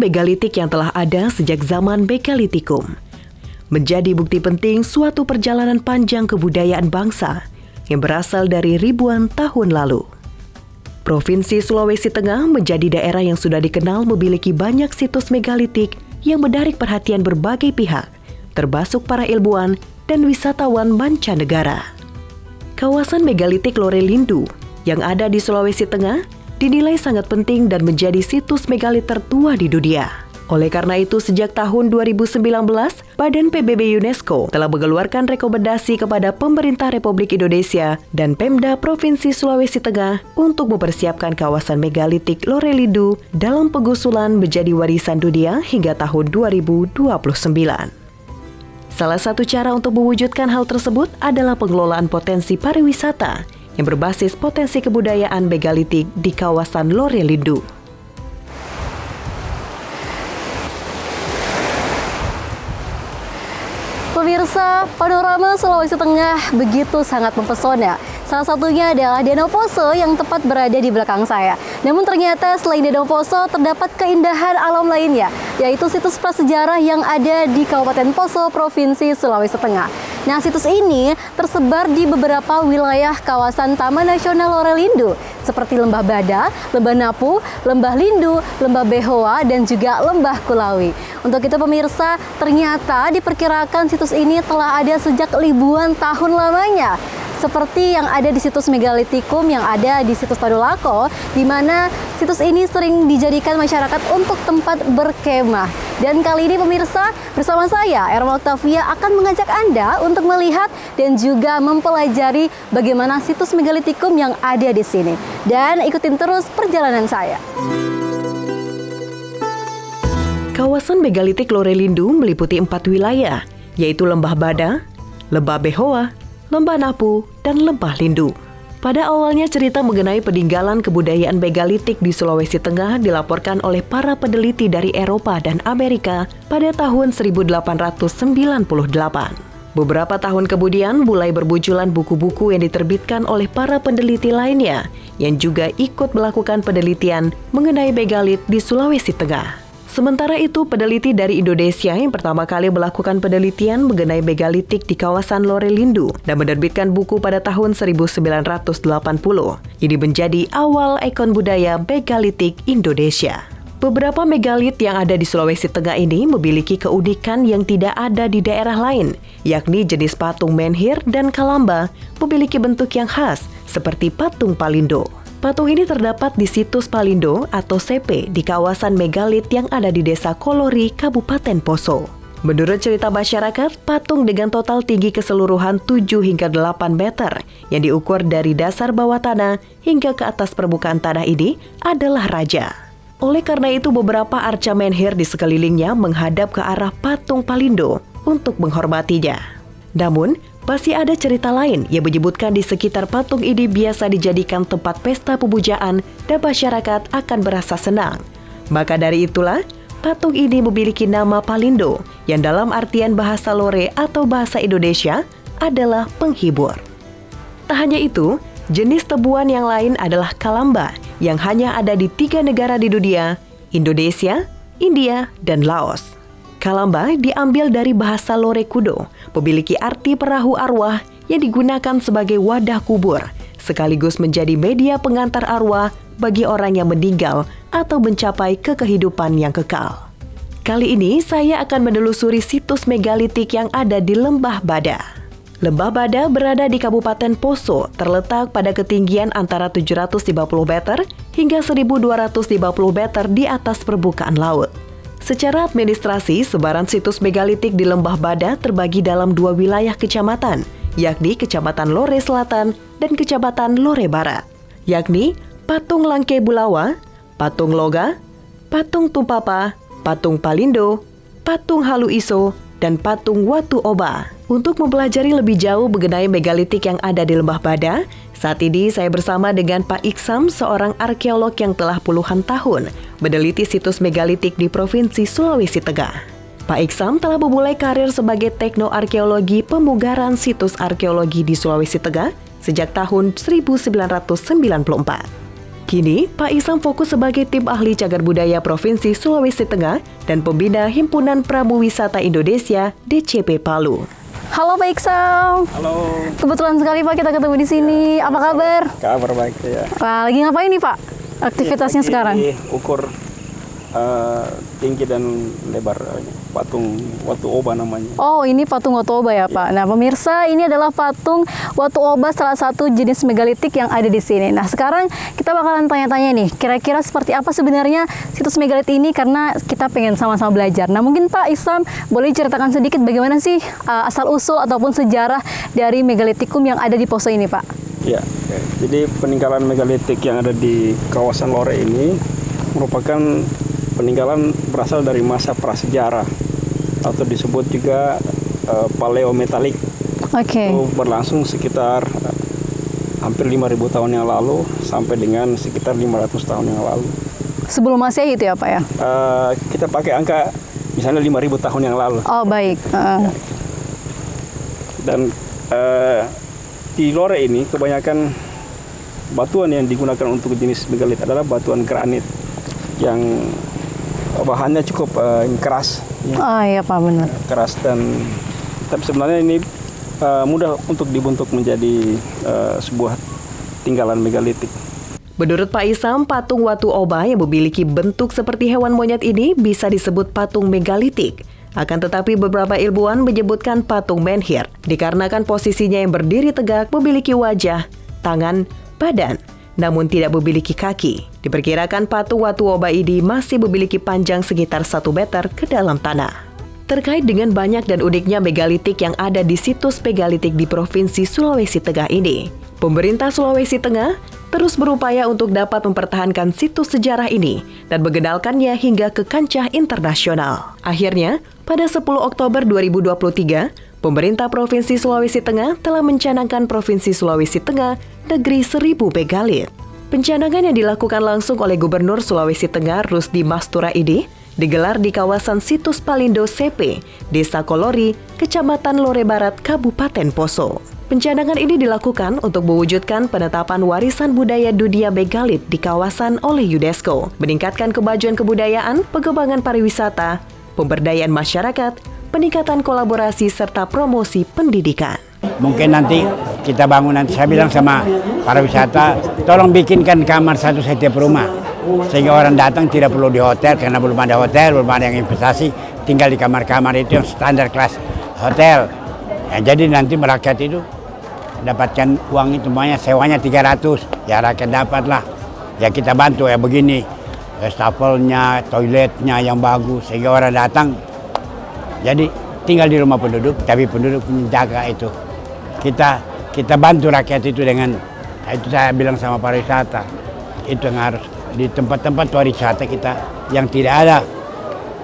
megalitik yang telah ada sejak zaman Megalitikum menjadi bukti penting suatu perjalanan panjang kebudayaan bangsa yang berasal dari ribuan tahun lalu. Provinsi Sulawesi Tengah menjadi daerah yang sudah dikenal memiliki banyak situs megalitik yang menarik perhatian berbagai pihak, termasuk para ilmuwan dan wisatawan mancanegara. Kawasan megalitik Lorelindu yang ada di Sulawesi Tengah dinilai sangat penting dan menjadi situs megalit tertua di dunia. Oleh karena itu, sejak tahun 2019, Badan PBB UNESCO telah mengeluarkan rekomendasi kepada pemerintah Republik Indonesia dan Pemda Provinsi Sulawesi Tengah untuk mempersiapkan kawasan megalitik Lorelindu dalam pengusulan menjadi warisan dunia hingga tahun 2029. Salah satu cara untuk mewujudkan hal tersebut adalah pengelolaan potensi pariwisata yang berbasis potensi kebudayaan megalitik di kawasan Lorelindu. Pemirsa, panorama Sulawesi Tengah begitu sangat mempesona. Salah satunya adalah Danau Poso yang tepat berada di belakang saya. Namun ternyata selain Danau Poso terdapat keindahan alam lainnya, yaitu situs prasejarah yang ada di Kabupaten Poso, Provinsi Sulawesi Tengah. Nah, situs ini tersebar di beberapa wilayah kawasan Taman Nasional Lorelindu, seperti Lembah Bada, Lembah Napu, Lembah Lindu, Lembah Behoa, dan juga Lembah Kulawi. Untuk itu pemirsa, ternyata diperkirakan situs ini telah ada sejak ribuan tahun lamanya. Seperti yang ada di situs Megalitikum yang ada di situs Tadulako, di mana situs ini sering dijadikan masyarakat untuk tempat berkemah. Dan kali ini pemirsa, bersama saya, Erma Octavia akan mengajak Anda untuk melihat dan juga mempelajari bagaimana situs Megalitikum yang ada di sini. Dan ikutin terus perjalanan saya. Kawasan megalitik Lorelindu meliputi 4 wilayah, yaitu Lembah Bada, Lembah Behoa, Lembah Napu, dan Lembah Lindu. Pada awalnya cerita mengenai peninggalan kebudayaan megalitik di Sulawesi Tengah dilaporkan oleh para peneliti dari Eropa dan Amerika pada tahun 1898. Beberapa tahun kemudian mulai bermunculan buku-buku yang diterbitkan oleh para peneliti lainnya yang juga ikut melakukan penelitian mengenai megalit di Sulawesi Tengah. Sementara itu, peneliti dari Indonesia yang pertama kali melakukan penelitian mengenai megalitik di kawasan Lorelindu dan menerbitkan buku pada tahun 1980. Ini menjadi awal ikon budaya megalitik Indonesia. Beberapa megalit yang ada di Sulawesi Tengah ini memiliki keunikan yang tidak ada di daerah lain, yakni jenis patung menhir dan kalamba memiliki bentuk yang khas seperti patung Palindo. Patung ini terdapat di situs Palindo atau CP di kawasan megalit yang ada di Desa Kolori, Kabupaten Poso. Menurut cerita masyarakat, patung dengan total tinggi keseluruhan 7 hingga 8 meter yang diukur dari dasar bawah tanah hingga ke atas permukaan tanah ini adalah raja. Oleh karena itu, beberapa arca menhir di sekelilingnya menghadap ke arah patung Palindo untuk menghormatinya. Namun, masih ada cerita lain yang menyebutkan di sekitar patung ini biasa dijadikan tempat pesta pemujaan dan masyarakat akan berasa senang. Maka dari itulah, patung ini memiliki nama Palindo yang dalam artian bahasa Lore atau bahasa Indonesia adalah penghibur. Tak hanya itu, jenis tebuan yang lain adalah kalamba yang hanya ada di 3 negara di dunia, Indonesia, India, dan Laos. Kalamba diambil dari bahasa Lore kudo, memiliki arti perahu arwah yang digunakan sebagai wadah kubur, sekaligus menjadi media pengantar arwah bagi orang yang meninggal atau mencapai kehidupan yang kekal. Kali ini saya akan menelusuri situs megalitik yang ada di Lembah Bada. Lembah Bada berada di Kabupaten Poso, terletak pada ketinggian antara 750 meter hingga 1250 meter di atas permukaan laut. Secara administrasi, sebaran situs megalitik di Lembah Bada terbagi dalam 2 wilayah kecamatan, yakni Kecamatan Lore Selatan dan Kecamatan Lore Barat, yakni Patung Langke Bulawa, Patung Loga, Patung Tumpapa, Patung Palindo, Patung Halu Iso, dan Patung Watu Oba. Untuk mempelajari lebih jauh mengenai megalitik yang ada di Lembah Bada, saat ini saya bersama dengan Pak Iksam, seorang arkeolog yang telah puluhan tahun meneliti situs megalitik di Provinsi Sulawesi Tengah. Pak Iksam telah memulai karir sebagai teknoarkeologi pemugaran situs arkeologi di Sulawesi Tengah sejak tahun 1994. Kini, Pak Isam fokus sebagai tim ahli cagar budaya Provinsi Sulawesi Tengah dan pembina Himpunan Pramu Wisata Indonesia DCP Palu. Halo Pak Iksam. Halo. Kebetulan sekali Pak kita ketemu di sini. Apa kabar? Kabar baik ya. Wah, lagi ngapain nih Pak? Aktivitasnya sekarang? Ukur tinggi dan lebar patung Watu Oba namanya. Oh, ini patung Watu Oba ya Pak. Nah pemirsa, ini adalah patung Watu Oba, salah satu jenis megalitik yang ada di sini. Nah sekarang kita bakalan tanya-tanya nih, kira-kira seperti apa sebenarnya situs megalit ini, karena kita pengen sama-sama belajar. Nah mungkin Pak Isam boleh ceritakan sedikit bagaimana sih asal-usul ataupun sejarah dari megalitikum yang ada di Poso ini Pak? Ya, jadi peninggalan megalitik yang ada di kawasan Lore ini merupakan peninggalan berasal dari masa prasejarah atau disebut juga paleometalik. Oke. Itu berlangsung sekitar hampir 5.000 tahun yang lalu sampai dengan sekitar 500 tahun yang lalu. Sebelum Masehi itu ya Pak ya? Kita pakai angka misalnya 5.000 tahun yang lalu. Oh baik. Dan di Lore ini kebanyakan batuan yang digunakan untuk jenis megalit adalah batuan granit yang bahannya cukup keras. Ya. Oh iya Pak, benar. Keras tapi sebenarnya ini mudah untuk dibentuk menjadi sebuah tinggalan megalitik. Menurut Pak Isam, patung Watu Oba yang memiliki bentuk seperti hewan monyet ini bisa disebut patung megalitik. Akan tetapi beberapa ilmuwan menyebutkan patung menhir dikarenakan posisinya yang berdiri tegak, memiliki wajah, tangan, badan, namun tidak memiliki kaki. Diperkirakan patung Watu Oba ini masih memiliki panjang sekitar 1 meter ke dalam tanah. Terkait dengan banyak dan uniknya megalitik yang ada di situs megalitik di Provinsi Sulawesi Tengah ini, pemerintah Sulawesi Tengah terus berupaya untuk dapat mempertahankan situs sejarah ini dan mengenalkannya hingga ke kancah internasional. Akhirnya, pada 10 Oktober 2023, pemerintah Provinsi Sulawesi Tengah telah mencanangkan Provinsi Sulawesi Tengah Negeri 1000 Megalit. Pencanangan yang dilakukan langsung oleh Gubernur Sulawesi Tengah Rusdi Mastura ini digelar di kawasan Situs Palindo CP, Desa Kolori, Kecamatan Lore Barat, Kabupaten Poso. Pencanangan ini dilakukan untuk mewujudkan penetapan warisan budaya dunia megalit di kawasan oleh UNESCO, meningkatkan kemajuan kebudayaan, pengembangan pariwisata, pemberdayaan masyarakat, peningkatan kolaborasi serta promosi pendidikan. Mungkin nanti kita bangun, nanti saya bilang sama para wisata, tolong bikinkan kamar satu setiap rumah. Sehingga orang datang tidak perlu di hotel, karena belum ada hotel, belum ada yang investasi, tinggal di kamar-kamar itu yang standar kelas hotel. Ya, jadi nanti rakyat itu dapatkan uang itu, semuanya sewanya 300, ya rakyat dapatlah. Ya kita bantu ya begini, stafelnya, toiletnya yang bagus, sehingga orang datang. Jadi tinggal di rumah penduduk, tapi penduduk menjaga itu. Kita bantu rakyat itu dengan, itu saya bilang sama pariwisata, itu yang harus di tempat-tempat pariwisata kita yang tidak ada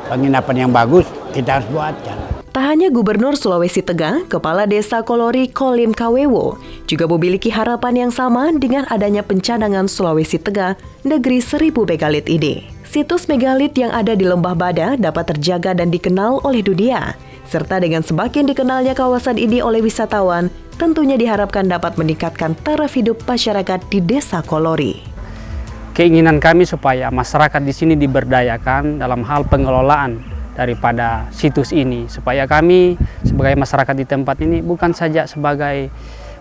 penginapan yang bagus, kita harus buatkan. Tak hanya Gubernur Sulawesi Tengah, Kepala Desa Kolori Kolim Kawewo juga memiliki harapan yang sama dengan adanya pencanangan Sulawesi Tengah Negeri 1000 Megalit ini. Situs megalit yang ada di Lembah Bada dapat terjaga dan dikenal oleh dunia, serta dengan semakin dikenalnya kawasan ini oleh wisatawan, tentunya diharapkan dapat meningkatkan taraf hidup masyarakat di Desa Kolori. Keinginan kami supaya masyarakat di sini diberdayakan dalam hal pengelolaan daripada situs ini, supaya kami sebagai masyarakat di tempat ini bukan saja sebagai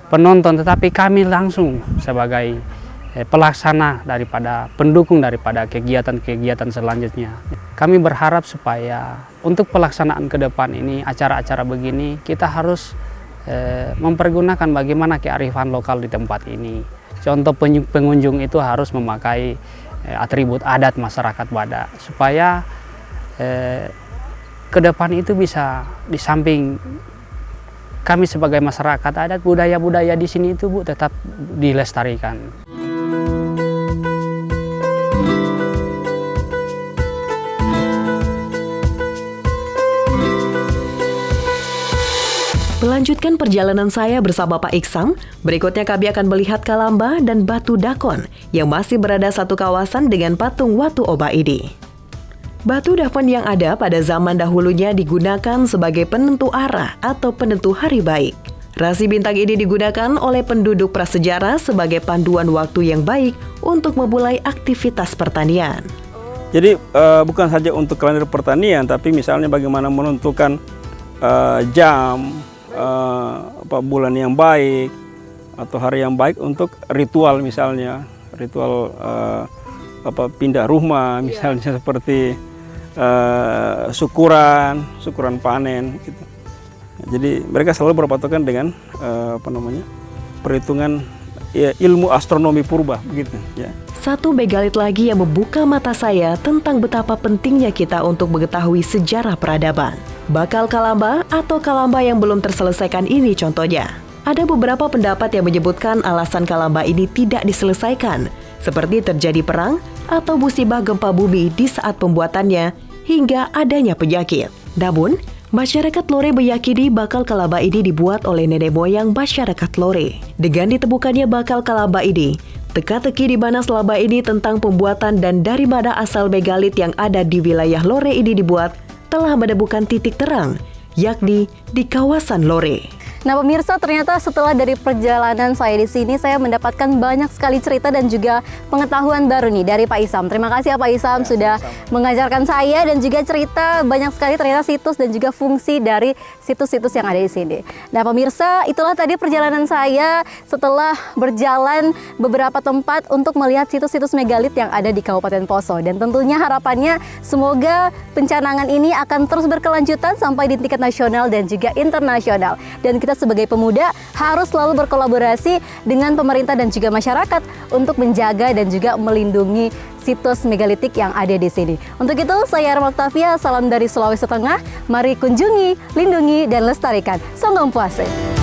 penonton, tetapi kami langsung sebagai pelaksana daripada pendukung daripada kegiatan-kegiatan selanjutnya. Kami berharap supaya untuk pelaksanaan ke depan ini, acara-acara begini, kita harus mempergunakan bagaimana kearifan lokal di tempat ini. Contoh pengunjung itu harus memakai atribut adat masyarakat Badak, supaya ke depan itu bisa, di samping kami sebagai masyarakat adat, budaya-budaya di sini itu Bu tetap dilestarikan. Melanjutkan perjalanan saya bersama Pak Iksam, berikutnya kami akan melihat Kalamba dan Batu Dakon yang masih berada satu kawasan dengan patung Watu Oba ini. Batu Dakon yang ada pada zaman dahulunya digunakan sebagai penentu arah atau penentu hari baik. Rasi bintang ini digunakan oleh penduduk prasejarah sebagai panduan waktu yang baik untuk memulai aktivitas pertanian. Jadi bukan saja untuk kalender pertanian, tapi misalnya bagaimana menentukan jam, bulan yang baik atau hari yang baik untuk ritual, misalnya ritual pindah rumah, misalnya seperti syukuran panen gitu. Jadi mereka selalu berpatokan dengan perhitungan ilmu astronomi purba begitu ya. Satu megalit lagi yang membuka mata saya tentang betapa pentingnya kita untuk mengetahui sejarah peradaban. Bakal Kalamba atau Kalamba yang belum terselesaikan ini contohnya. Ada beberapa pendapat yang menyebutkan alasan Kalamba ini tidak diselesaikan, seperti terjadi perang atau musibah gempa bumi di saat pembuatannya hingga adanya penyakit. Namun, masyarakat Lore meyakini bakal Kalamba ini dibuat oleh nenek moyang masyarakat Lore. Dengan ditemukannya bakal Kalamba ini, teka-teki di mana selama ini tentang pembuatan dan dari mana asal megalit yang ada di wilayah Lore ini dibuat telah menemukan titik terang, yakni di kawasan Lore. Nah pemirsa, ternyata setelah dari perjalanan saya di sini, saya mendapatkan banyak sekali cerita dan juga pengetahuan baru nih dari Pak Isam. Terima kasih ya Pak Isam sudah mengajarkan saya dan juga cerita banyak sekali ternyata situs dan juga fungsi dari situs-situs yang ada di sini. Nah pemirsa, itulah tadi perjalanan saya setelah berjalan beberapa tempat untuk melihat situs-situs megalit yang ada di Kabupaten Poso. Dan tentunya harapannya semoga pencanangan ini akan terus berkelanjutan sampai di tingkat nasional dan juga internasional. Dan kita sebagai pemuda harus selalu berkolaborasi dengan pemerintah dan juga masyarakat untuk menjaga dan juga melindungi situs megalitik yang ada di sini. Untuk itu, saya Arma Octavia, salam dari Sulawesi Tengah. Mari kunjungi, lindungi, dan lestarikan. Songgong Puase.